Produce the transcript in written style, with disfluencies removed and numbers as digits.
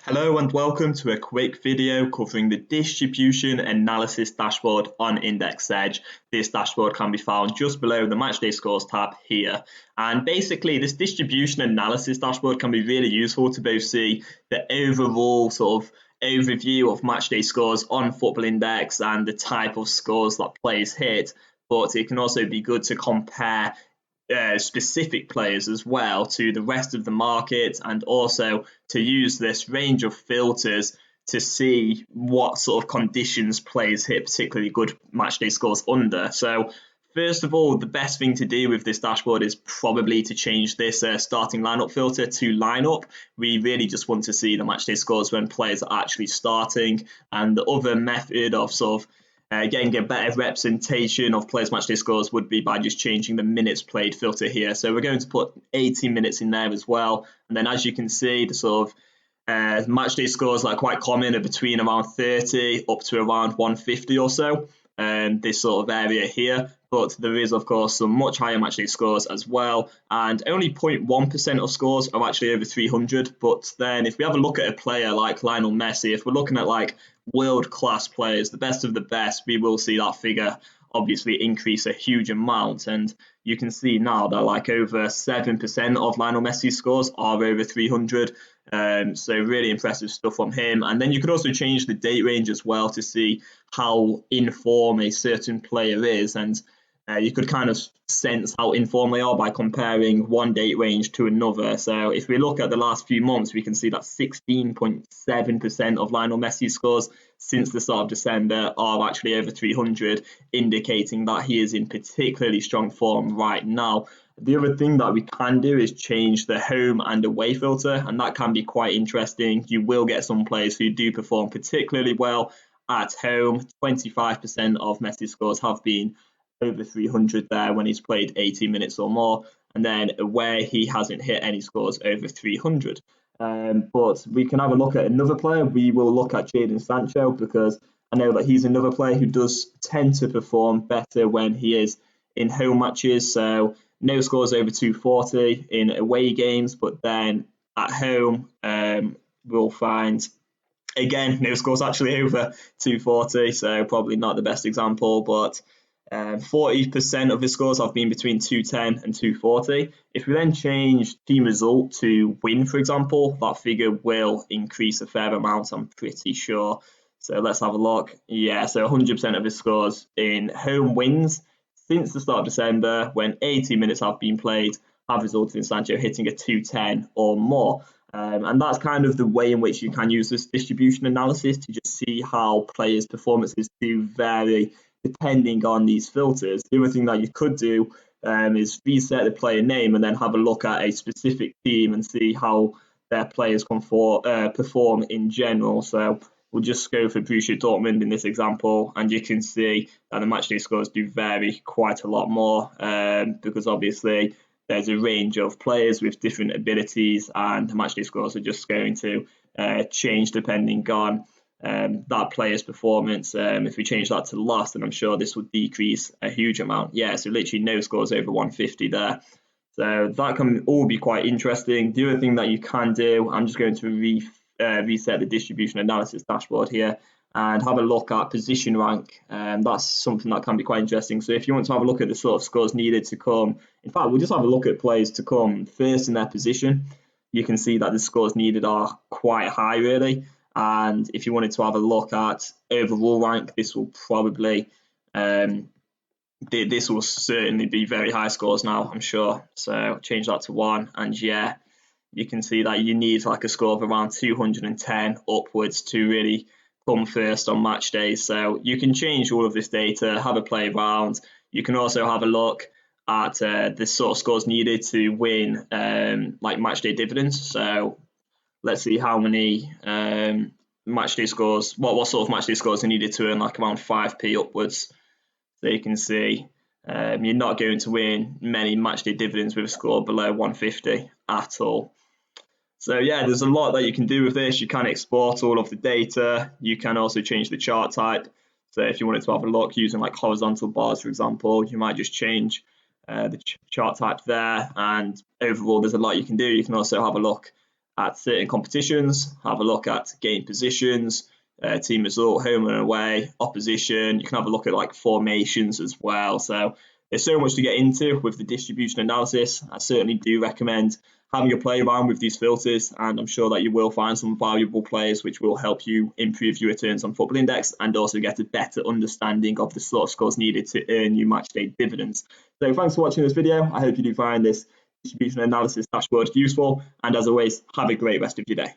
Hello and welcome to a quick video covering the distribution analysis dashboard on Index Edge. This dashboard can be found just below the Matchday Scores tab here. And basically this distribution analysis dashboard can be really useful to both see the overall sort of overview of matchday scores on Football Index and the type of scores that players hit, but it can also be good to compare specific players as well to the rest of the market, and also to use this range of filters to see what sort of conditions players hit particularly good matchday scores under. So first of all, the best thing to do with this dashboard is probably to change this starting lineup filter to lineup. We really just want to see the matchday scores when players are actually starting, and the other method of sort of getting a better representation of players' matchday scores would be by just changing the minutes played filter here. So we're going to put 80 minutes in there as well. And then as you can see, the sort of matchday scores that are quite common are between around 30 up to around 150 or so, this sort of area here. But there is, of course, some much higher matchday scores as well, and only 0.1% of scores are actually over 300. But then if we have a look at a player like Lionel Messi, if we're looking at like world-class players, the best of the best, we will see that figure obviously increase a huge amount. And you can see now that like over 7% of Lionel Messi's scores are over 300. So really impressive stuff from him. And then you could also change the date range as well to see how in form a certain player is, and you could kind of sense how in form they are by comparing one date range to another. So if we look at the last few months, we can see that 16.7% of Lionel Messi's scores since the start of December are actually over 300, indicating that he is in particularly strong form right now. The other thing that we can do is change the home and away filter, and that can be quite interesting. You will get some players who do perform particularly well at home. 25% of Messi's scores have been over 300 there when he's played 80 minutes or more, and then away he hasn't hit any scores over 300. But we can have a look at another player. We will look at Jadon Sancho, because I know that he's another player who does tend to perform better when he is in home matches. So no scores over 240 in away games, but then at home we'll find again no scores actually over 240, so probably not the best example, but 40% of his scores have been between 210 and 240. If we then change team result to win, for example, that figure will increase a fair amount, I'm pretty sure. So let's have a look. Yeah, so 100% of his scores in home wins since the start of December, when 80 minutes have been played, have resulted in Sancho hitting a 210 or more. And that's kind of the way in which you can use this distribution analysis to just see how players' performances do vary depending on these filters. The other thing that you could do is reset the player name and then have a look at a specific team and see how their players perform in general. So we'll just go for Borussia Dortmund in this example, and you can see that the matchday scores do vary quite a lot more, because obviously there's a range of players with different abilities, and the matchday scores are just going to change depending on that player's performance. If we change that to loss, then I'm sure this would decrease a huge amount. Yeah, so literally no scores over 150 there. So that can all be quite interesting. The other thing that you can do, I'm just going to reset the distribution analysis dashboard here and have a look at position rank. That's something that can be quite interesting. So if you want to have a look at the sort of scores needed to come, in fact, we'll just have a look at players to come first in their position. You can see that the scores needed are quite high, really. And if you wanted to have a look at overall rank, this will probably, this will certainly be very high scores now, I'm sure. So change that to 1, and yeah, you can see that you need like a score of around 210 upwards to really come first on match days. So you can change all of this data, have a play around. You can also have a look at the sort of scores needed to win like match day dividends. So let's see how many matchday scores, what sort of matchday scores are needed to earn like around 5p upwards. So you can see you're not going to win many matchday dividends with a score below 150 at all. So yeah, there's a lot that you can do with this. You can export all of the data. You can also change the chart type. So if you wanted to have a look using like horizontal bars, for example, you might just change the chart type there. And overall, there's a lot you can do. You can also have a look at certain competitions, have a look at game positions, team result, home and away, opposition. You can have a look at like formations as well. So there's so much to get into with the distribution analysis. I certainly do recommend having a play around with these filters, and I'm sure that you will find some valuable players which will help you improve your returns on Football Index and also get a better understanding of the sort of scores needed to earn you matchday dividends. So thanks for watching this video. I hope you do find this distribution analysis dashboard useful, and as always, have a great rest of your day.